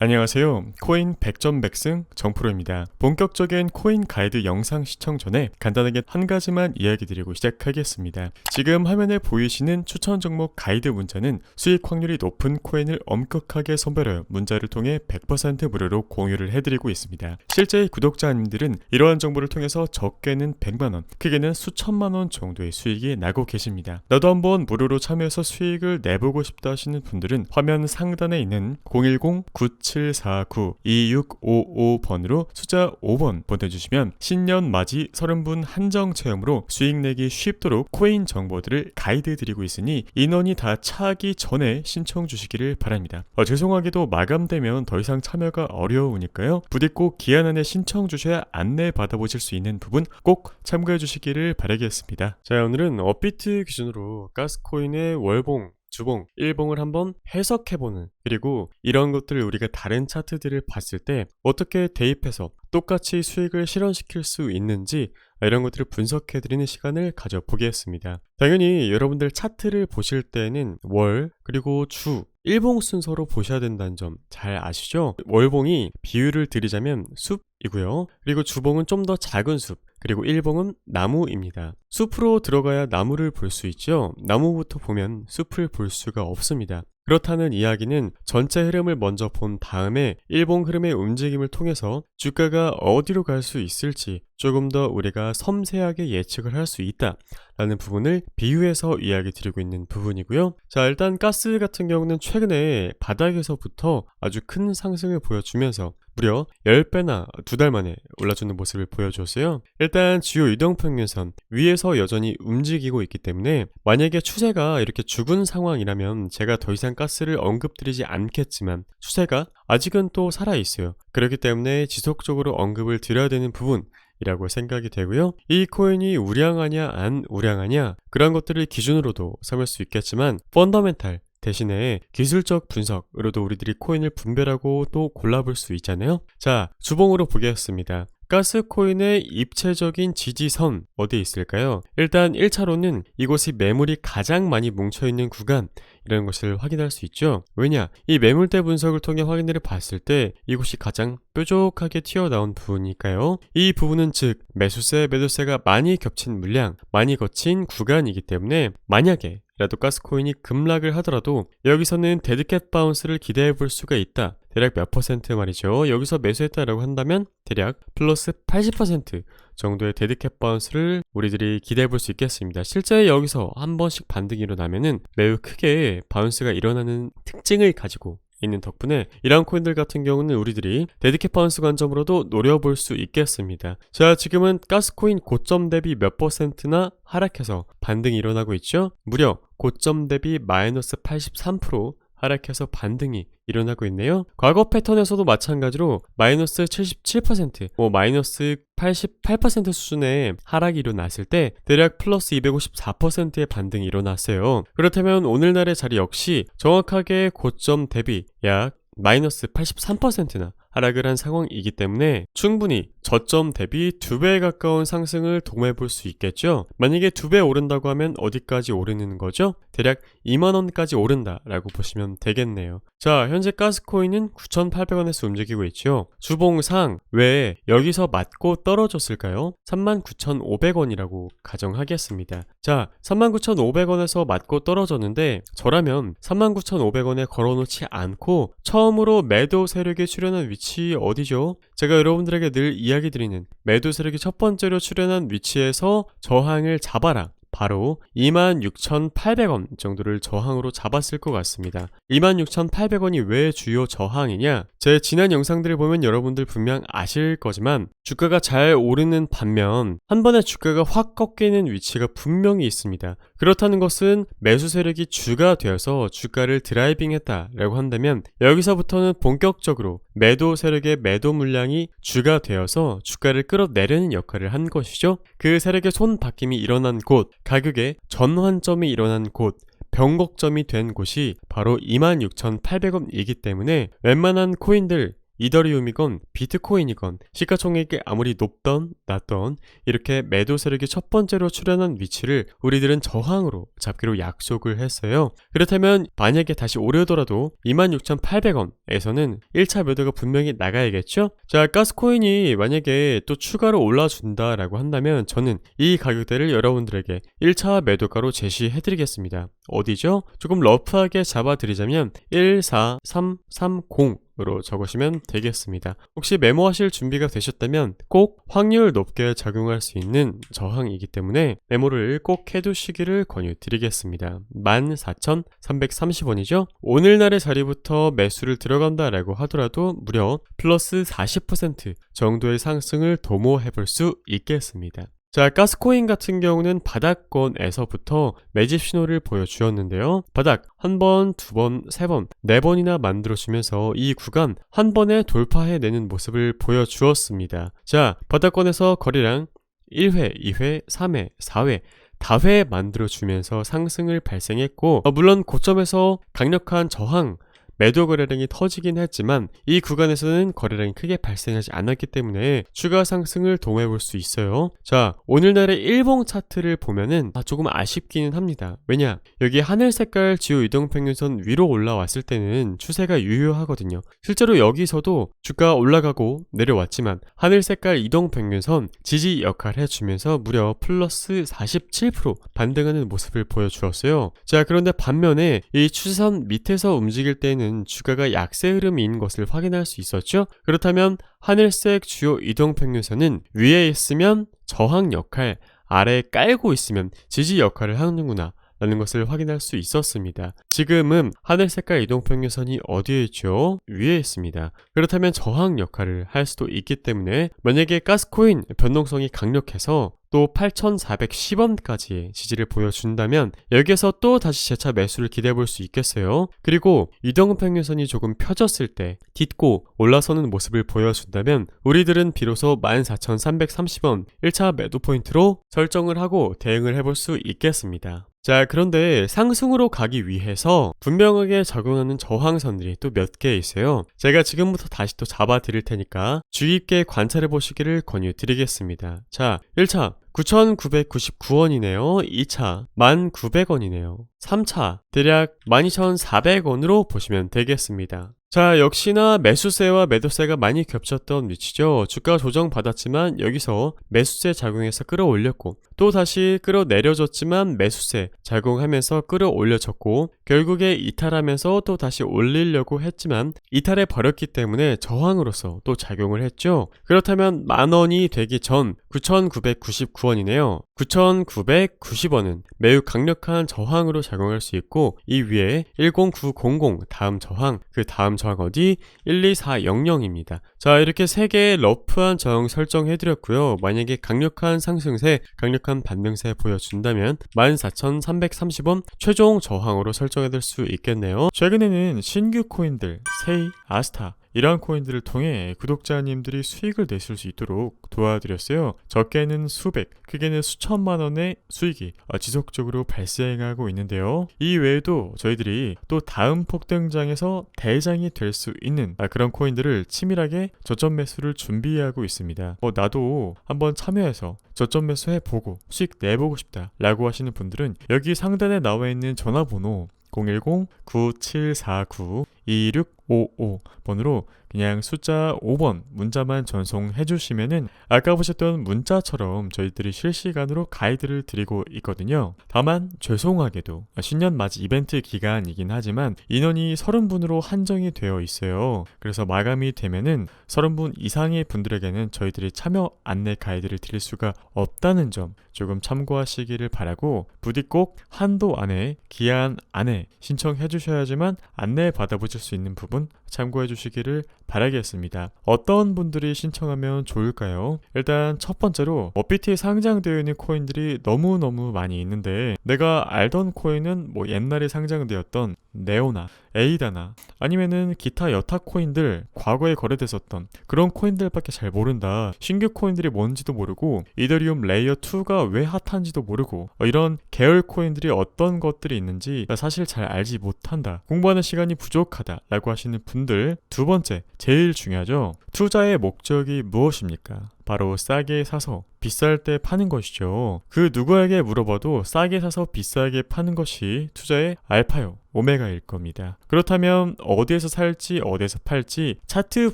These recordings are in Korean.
안녕하세요. 코인 100점 백승 정프로입니다. 본격적인 코인 가이드 영상 시청 전에 간단하게 한 가지만 이야기 드리고 시작하겠습니다. 지금 화면에 보이시는 추천 종목 가이드 문자는 수익 확률이 높은 코인을 엄격하게 선별하여 문자를 통해 100% 무료로 공유를 해드리고 있습니다. 실제 구독자님들은 이러한 정보를 통해서 적게는 100만원, 크게는 수천만원 정도의 수익이 나고 계십니다. 나도 한번 무료로 참여해서 수익을 내보고 싶다 하시는 분들은 화면 상단에 있는 010-9749-2655번으로 숫자 5번 보내주시면 신년 맞이 30분 한정 체험으로 수익 내기 쉽도록 코인 정보들을 가이드 드리고 있으니 인원이 다 차기 전에 신청 주시기를 바랍니다. 죄송하게도 마감되면 더 이상 참여가 어려우니까요. 부디 꼭 기한 안에 신청 주셔야 안내 받아보실 수 있는 부분 꼭 참고해 주시기를 바라겠습니다. 자, 오늘은 업비트 기준으로 가스코인의 월봉, 주봉, 일봉을 한번 해석해보는, 그리고 이런 것들을 우리가 다른 차트들을 봤을 때 어떻게 대입해서 똑같이 수익을 실현시킬 수 있는지 이런 것들을 분석해드리는 시간을 가져보겠습니다. 당연히 여러분들 차트를 보실 때는 월, 그리고 주, 일봉 순서로 보셔야 된다는 점 잘 아시죠? 월봉이 비율을 드리자면 숲이고요. 그리고 주봉은 좀 더 작은 숲, 그리고 일봉은 나무입니다. 숲으로 들어가야 나무를 볼 수 있죠. 나무부터 보면 숲을 볼 수가 없습니다. 그렇다는 이야기는 전체 흐름을 먼저 본 다음에 일봉 흐름의 움직임을 통해서 주가가 어디로 갈 수 있을지 조금 더 우리가 섬세하게 예측을 할 수 있다 라는 부분을 비유해서 이야기 드리고 있는 부분이고요. 자, 일단 가스 같은 경우는 최근에 바닥에서부터 아주 큰 상승을 보여주면서 무려 10배나 2달 만에 올라주는 모습을 보여줬어요. 일단 주요 이동평균선 위에서 여전히 움직이고 있기 때문에 만약에 추세가 이렇게 죽은 상황이라면 제가 더 이상 가스를 언급드리지 않겠지만 추세가 아직은 또 살아있어요. 그렇기 때문에 지속적으로 언급을 드려야 되는 부분이라고 생각이 되고요. 이 코인이 우량하냐 안 우량하냐 그런 것들을 기준으로도 삼을 수 있겠지만 펀더멘탈 대신에 기술적 분석으로도 우리들이 코인을 분별하고 또 골라볼 수 있잖아요. 자, 주봉으로 보겠습니다. 가스코인의 입체적인 지지선 어디에 있을까요? 일단 1차로는 이곳이 매물이 가장 많이 뭉쳐있는 구간, 이런 것을 확인할 수 있죠. 왜냐? 이 매물대 분석을 통해 확인을 봤을 때 이곳이 가장 뾰족하게 튀어나온 부분이니까요. 이 부분은 즉 매수세, 매도세가 많이 겹친 물량, 많이 거친 구간이기 때문에 만약에 라도 가스코인이 급락을 하더라도 여기서는 데드캣 바운스를 기대해 볼 수가 있다. 대략 몇 퍼센트 말이죠. 여기서 매수했다라고 한다면 대략 플러스 80% 정도의 데드캣 바운스를 우리들이 기대해 볼 수 있겠습니다. 실제 여기서 한 번씩 반등이 일어나면은 매우 크게 바운스가 일어나는 특징을 가지고 있는 덕분에 이런 코인들 같은 경우는 우리들이 데드캣 바운스 관점으로도 노려볼 수 있겠습니다. 자, 지금은 가스코인 고점 대비 몇 퍼센트나 하락해서 반등이 일어나고 있죠. 무려 고점 대비 마이너스 83% 하락해서 반등이 일어나고 있네요. 과거 패턴에서도 마찬가지로 마이너스 77%, 마이너스 88% 수준의 하락이 일어났을 때 대략 플러스 254%의 반등이 일어났어요. 그렇다면 오늘날의 자리 역시 정확하게 고점 대비 약 마이너스 83%나 하락을 한 상황이기 때문에 충분히 저점 대비 2배에 가까운 상승을 동반해 볼 수 있겠죠. 만약에 2배 오른다고 하면 어디까지 오르는 거죠? 대략 2만원까지 오른다라고 보시면 되겠네요. 자, 현재 가스코인은 9,800원에서 움직이고 있죠. 주봉상 왜 여기서 맞고 떨어졌을까요? 39,500원이라고 가정하겠습니다. 자, 39,500원에서 맞고 떨어졌는데 저라면 39,500원에 걸어놓지 않고 처음으로 매도 세력이 출현한 위치 어디죠? 제가 여러분들에게 늘 이야기 드리는 매도 세력이 첫 번째로 출현한 위치에서 저항을 잡아라. 바로 26,800원 정도를 저항으로 잡았을 것 같습니다. 26,800원이 왜 주요 저항이냐? 제 지난 영상들을 보면 여러분들 분명 아실 거지만 주가가 잘 오르는 반면 한 번에 주가가 확 꺾이는 위치가 분명히 있습니다. 그렇다는 것은 매수 세력이 주가 되어서 주가를 드라이빙했다라고 한다면 여기서부터는 본격적으로 매도 세력의 매도 물량이 주가 되어서 주가를 끌어내리는 역할을 한 것이죠. 그 세력의 손바뀜이 일어난 곳, 가격의 전환점이 일어난 곳, 변곡점이 된 곳이 바로 26,800원이기 때문에 웬만한 코인들 이더리움이건 비트코인이건 시가총액이 아무리 높던 낮던 이렇게 매도 세력이 첫 번째로 출현한 위치를 우리들은 저항으로 잡기로 약속을 했어요. 그렇다면 만약에 다시 오르더라도 26,800원에서는 1차 매도가 분명히 나가야겠죠? 자, 가스코인이 만약에 또 추가로 올라준다라고 한다면 저는 이 가격대를 여러분들에게 1차 매도가로 제시해드리겠습니다. 어디죠? 조금 러프하게 잡아드리자면 14330으로 적으시면 되겠습니다. 혹시 메모하실 준비가 되셨다면 꼭 확률 높게 적용할 수 있는 저항이기 때문에 메모를 꼭 해두시기를 권유드리겠습니다. 14,330원이죠? 오늘날의 자리부터 매수를 들어간다라고 하더라도 무려 플러스 40% 정도의 상승을 도모해볼 수 있겠습니다. 자, 가스코인 같은 경우는 바닥권에서부터 매집 신호를 보여주었는데요. 바닥 한 번, 두 번, 세 번, 네 번이나 만들어주면서 이 구간 한 번에 돌파해내는 모습을 보여주었습니다. 자, 바닥권에서 거래량 1회, 2회, 3회, 4회 다회 만들어주면서 상승을 발생했고 물론 고점에서 강력한 저항 매도 거래량이 터지긴 했지만 이 구간에서는 거래량이 크게 발생하지 않았기 때문에 추가 상승을 도모해볼 수 있어요. 자, 오늘날의 일봉 차트를 보면은 조금 아쉽기는 합니다. 왜냐? 여기 하늘 색깔 지호 이동평균선 위로 올라왔을 때는 추세가 유효하거든요. 실제로 여기서도 주가 올라가고 내려왔지만 하늘 색깔 이동평균선 지지 역할을 해주면서 무려 플러스 47% 반등하는 모습을 보여주었어요. 자, 그런데 반면에 이 추세선 밑에서 움직일 때는 주가가 약세 흐름인 것을 확인할 수 있었죠. 그렇다면 하늘색 주요 이동평균선은 위에 있으면 저항 역할, 아래에 깔고 있으면 지지 역할을 하는구나 라는 것을 확인할 수 있었습니다. 지금은 하늘 색깔 이동평균선이 어디에 있죠? 위에 있습니다. 그렇다면 저항 역할을 할 수도 있기 때문에 만약에 가스코인 변동성이 강력해서 또 8,410원까지의 지지를 보여준다면 여기에서 또 다시 재차 매수를 기대해볼 수 있겠어요. 그리고 이동평균선이 조금 펴졌을 때 딛고 올라서는 모습을 보여준다면 우리들은 비로소 14,330원 1차 매도 포인트로 설정을 하고 대응을 해볼 수 있겠습니다. 자, 그런데 상승으로 가기 위해서 분명하게 적용하는 저항선들이 또 몇 개 있어요. 제가 지금부터 다시 또 잡아 드릴 테니까 주의 깊게 관찰해 보시기를 권유드리겠습니다. 자, 1차 9,999원이네요. 2차 1,900원이네요. 3차 대략 12,400원으로 보시면 되겠습니다. 자, 역시나 매수세와 매도세가 많이 겹쳤던 위치죠. 주가 조정받았지만 여기서 매수세 작용해서 끌어올렸고 또 다시 끌어내려졌지만 매수세 작용하면서 끌어올려졌고 결국에 이탈하면서 또 다시 올리려고 했지만 이탈해 버렸기 때문에 저항으로서 또 작용을 했죠. 그렇다면 만원이 되기 전 9,999원이네요. 9,990원은 매우 강력한 저항으로 작용할 수 있고 이 위에 10900 다음 저항, 그 다음 저항 어디? 12400입니다. 자, 이렇게 3개의 러프한 저항 설정해드렸고요. 만약에 강력한 상승세, 강력한 반등세 보여준다면 14,330원 최종 저항으로 설정해둘 수 있겠네요. 최근에는 신규 코인들, 세이, 아스타 이러한 코인들을 통해 구독자님들이 수익을 내실 수 있도록 도와드렸어요. 적게는 수백, 크게는 수천만 원의 수익이 지속적으로 발생하고 있는데요. 이 외에도 저희들이 또 다음 폭등장에서 대장이 될 수 있는 그런 코인들을 치밀하게 저점 매수를 준비하고 있습니다. 나도 한번 참여해서 저점 매수 해보고 수익 내보고 싶다 라고 하시는 분들은 여기 상단에 나와 있는 전화번호 010-9749-2655 번으로 그냥 숫자 5번 문자만 전송해 주시면은 아까 보셨던 문자처럼 저희들이 실시간으로 가이드를 드리고 있거든요. 다만 죄송하게도 신년 맞이 이벤트 기간이긴 하지만 인원이 30분으로 한정이 되어 있어요. 그래서 마감이 되면은 30분 이상의 분들에게는 저희들이 참여 안내 가이드를 드릴 수가 없다는 점 조금 참고하시기를 바라고 부디 꼭 한도 안에 기한 안에 신청해 주셔야지만 안내 받아보실 수 있는 부분 참고해 주시기를 바라겠습니다. 어떤 분들이 신청하면 좋을까요? 일단 첫 번째로 업비트에 상장되어 있는 코인들이 너무너무 많이 있는데 내가 알던 코인은 뭐 옛날에 상장되었던 네오나 에이다나 아니면은 기타 여타 코인들 과거에 거래됐었던 그런 코인들밖에 잘 모른다. 신규 코인들이 뭔지도 모르고 이더리움 레이어 2가 왜 핫한지도 모르고 이런 계열 코인들이 어떤 것들이 있는지 사실 잘 알지 못한다. 공부하는 시간이 부족하다 라고 하시는 분 분들, 두 번째, 제일 중요하죠. 투자의 목적이 무엇입니까? 바로 싸게 사서 비쌀 때 파는 것이죠. 그 누구에게 물어봐도 싸게 사서 비싸게 파는 것이 투자의 알파요, 오메가일 겁니다. 그렇다면 어디에서 살지 어디에서 팔지 차트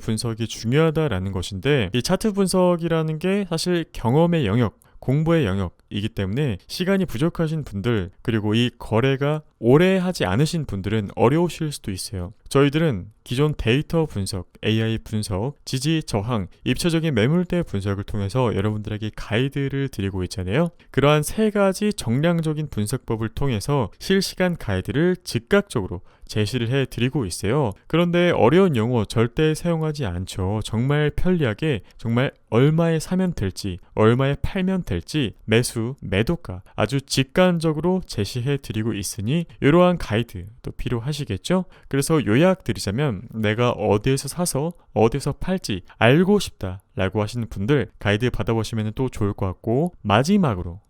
분석이 중요하다라는 것인데, 이 차트 분석이라는 게 사실 경험의 영역, 공부의 영역이기 때문에 시간이 부족하신 분들, 그리고 이 거래가 오래 하지 않으신 분들은 어려우실 수도 있어요. 저희들은 기존 데이터 분석, AI 분석, 지지, 저항, 입체적인 매물대 분석을 통해서 여러분들에게 가이드를 드리고 있잖아요. 그러한 세 가지 정량적인 분석법을 통해서 실시간 가이드를 즉각적으로 제시를 해드리고 있어요. 그런데 어려운 용어 절대 사용하지 않죠. 정말 편리하게, 정말 얼마에 사면 될지, 얼마에 팔면 될지, 매수, 매도가 아주 직관적으로 제시해드리고 있으니 이러한 가이드 또 필요하시겠죠? 그래서 요약드리자면, 내가 어디에서 사서 어디에서 팔지 알고 싶다 라고 하시는 분들 가이드 받아보시면 또 좋을 것 같고, 마지막으로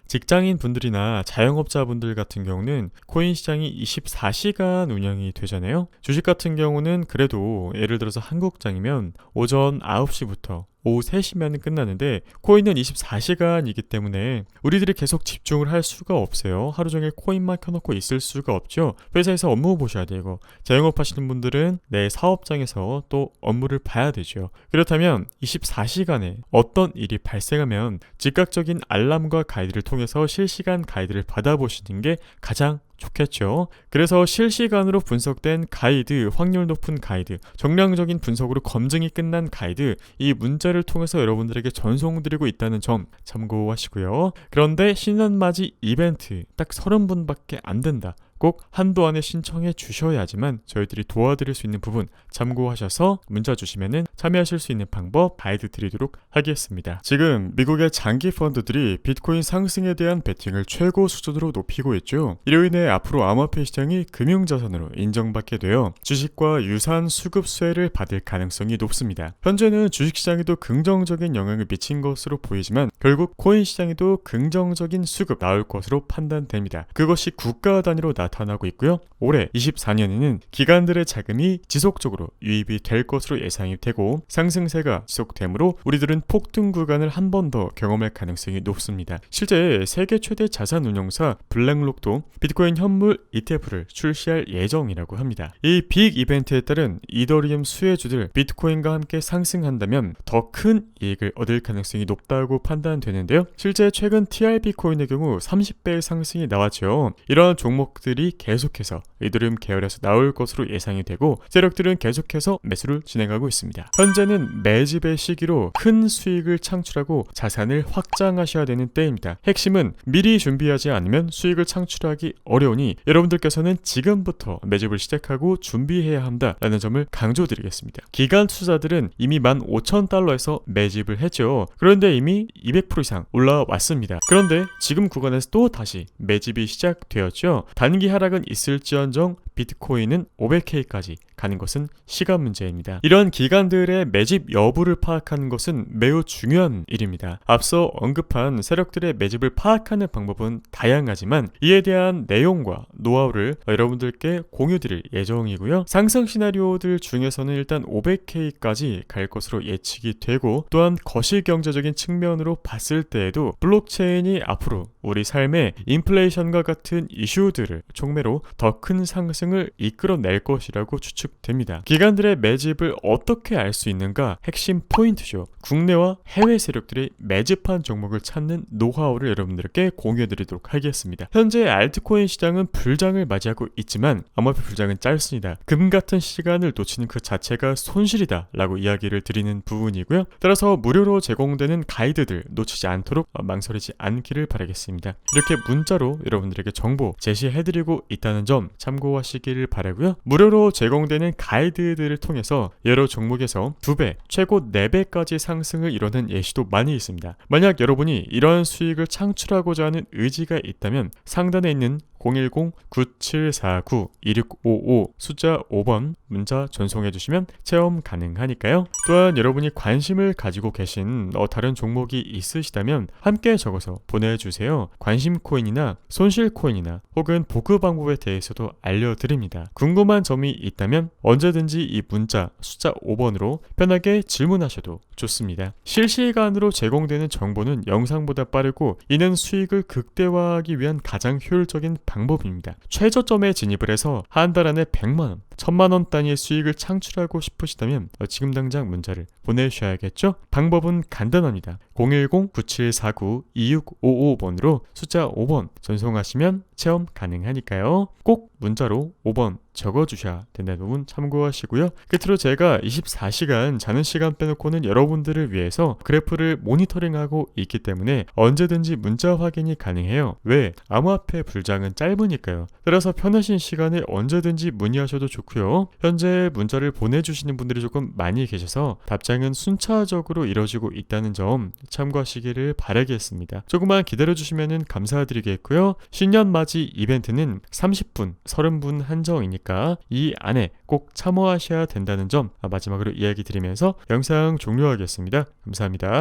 직장인 분들이나 자영업자분들 같은 경우는 코인 시장이 24시간 운영이 되잖아요. 주식 같은 경우는 그래도 예를 들어서 한국장이면 오전 9시부터 오후 3시면 끝나는데, 코인은 24시간이기 때문에 우리들이 계속 집중을 할 수가 없어요. 하루 종일 코인만 켜놓고 있을 수가 없죠. 회사에서 업무 보셔야 되고, 자영업 하시는 분들은 내 사업장에서 또 업무를 봐야 되죠. 그렇다면 24시간에 어떤 일이 발생하면 즉각적인 알람과 가이드를 통해서 실시간 가이드를 받아보시는 게 가장 좋겠죠. 그래서 실시간으로 분석된 가이드, 확률 높은 가이드, 정량적인 분석으로 검증이 끝난 가이드, 이 문자를 통해서 여러분들에게 전송드리고 있다는 점 참고하시고요. 그런데 신년맞이 이벤트 딱 30분밖에 안 된다. 꼭 한도 안에 신청해 주셔야지만 저희들이 도와드릴 수 있는 부분 참고하셔서 문자 주시면은 참여하실 수 있는 방법 가이드 드리도록 하겠습니다. 지금 미국의 장기 펀드들이 비트코인 상승에 대한 베팅을 최고 수준으로 높이고 있죠. 이로 인해 앞으로 암호화폐 시장이 금융자산으로 인정받게 되어 주식과 유사한 수급 수혜를 받을 가능성이 높습니다. 현재는 주식시장에도 긍정적인 영향을 미친 것으로 보이지만 결국 코인 시장에도 긍정적인 수급 나올 것으로 판단됩니다. 그것이 국가 단위로 나타나고 있고요. 올해 24년에는 기관들의 자금이 지속적으로 유입이 될 것으로 예상이 되고, 상승세가 지속되므로 우리들은 폭등 구간을 한 번 더 경험할 가능성이 높습니다. 실제 세계 최대 자산 운용사 블랙록도 비트코인 현물 ETF를 출시할 예정이라고 합니다. 이 빅 이벤트에 따른 이더리움 수혜주들 비트코인과 함께 상승한다면 더 큰 이익을 얻을 가능성이 높다고 판단되는데요. 실제 최근 TRB 코인의 경우 30배의 상승이 나왔죠. 이러한 종목들이 계속해서 이더리움 계열에서 나올 것으로 예상이 되고, 세력들은 계속해서 매수를 진행하고 있습니다. 현재는 매집의 시기로 큰 수익을 창출하고 자산을 확장하셔야 되는 때입니다. 핵심은 미리 준비하지 않으면 수익을 창출하기 어려우니 여러분들께서는 지금부터 매집을 시작하고 준비해야 한다라는 점을 강조드리겠습니다. 기관 투자들은 이미 15,000달러에서 매집을 했죠. 그런데 이미 200% 이상 올라왔습니다. 그런데 지금 구간에서 또 다시 매집이 시작되었죠. 단기 하락은 있을지언정 비트코인은 500K까지 가는 것은 시간 문제입니다. 이런 기관들의 매집 여부를 파악하는 것은 매우 중요한 일입니다. 앞서 언급한 세력들의 매집을 파악하는 방법은 다양하지만 이에 대한 내용과 노하우를 여러분들께 공유드릴 예정이고요. 상승 시나리오들 중에서는 일단 500K까지 갈 것으로 예측이 되고, 또한 거시경제적인 측면으로 봤을 때에도 블록체인이 앞으로 우리 삶에 인플레이션과 같은 이슈들을 촉매로 더 큰 상승을 이끌어낼 것이라고 추측됩니다. 기관들의 매집을 어떻게 알 수 있는가? 핵심 포인트죠. 국내와 해외 세력들의 매집한 종목을 찾는 노하우를 여러분들께 공유해드리도록 하겠습니다. 현재 알트코인 시장은 불장을 맞이하고 있지만 암호화폐 불장은 짧습니다. 금 같은 시간을 놓치는 그 자체가 손실이다 라고 이야기를 드리는 부분이고요. 따라서 무료로 제공되는 가이드들 놓치지 않도록 망설이지 않기를 바라겠습니다. 이렇게 문자로 여러분들에게 정보 제시해드리고 있다는 점 참고하시기를 바라고요. 무료로 제공되는 가이드들을 통해서 여러 종목에서 2배, 최고 4배까지 상승을 이뤄낸 예시도 많이 있습니다. 만약 여러분이 이러한 수익을 창출하고자 하는 의지가 있다면 상단에 있는 010-9749-2655 숫자 5번 문자 전송해 주시면 체험 가능하니까요. 또한 여러분이 관심을 가지고 계신 다른 종목이 있으시다면 함께 적어서 보내주세요. 관심 코인이나 손실 코인이나 혹은 보급 방법에 대해서도 알려드립니다. 궁금한 점이 있다면 언제든지 이 문자 숫자 5번으로 편하게 질문하셔도 좋습니다. 실시간으로 제공되는 정보는 영상보다 빠르고 이는 수익을 극대화하기 위한 가장 효율적인 방법입니다. 최저점에 진입을 해서 한 달 안에 100만원, 1000만원 단위의 수익을 창출하고 싶으시다면 지금 당장 문자를 보내주셔야겠죠? 방법은 간단합니다. 010-9749-2655번으로 숫자 5번 전송하시면 체험 가능하니까요. 꼭 문자로 5번 적어주셔야 된다는 부분 참고하시고요. 끝으로 제가 24시간 자는 시간 빼놓고는 여러분들을 위해서 그래프를 모니터링하고 있기 때문에 언제든지 문자 확인이 가능해요. 왜? 암호화폐 불장은 짧으니까요. 따라서 편하신 시간에 언제든지 문의하셔도 좋고요. 현재 문자를 보내주시는 분들이 조금 많이 계셔서 답장은 순차적으로 이루어지고 있다는 점 참고하시기를 바라겠습니다. 조금만 기다려주시면 감사드리겠고요. 신년 맞이 이벤트는 30분, 30분 한정이니까 이 안에 꼭 참여하셔야 된다는 점 마지막으로 이야기 드리면서 영상 종료하겠습니다. 감사합니다.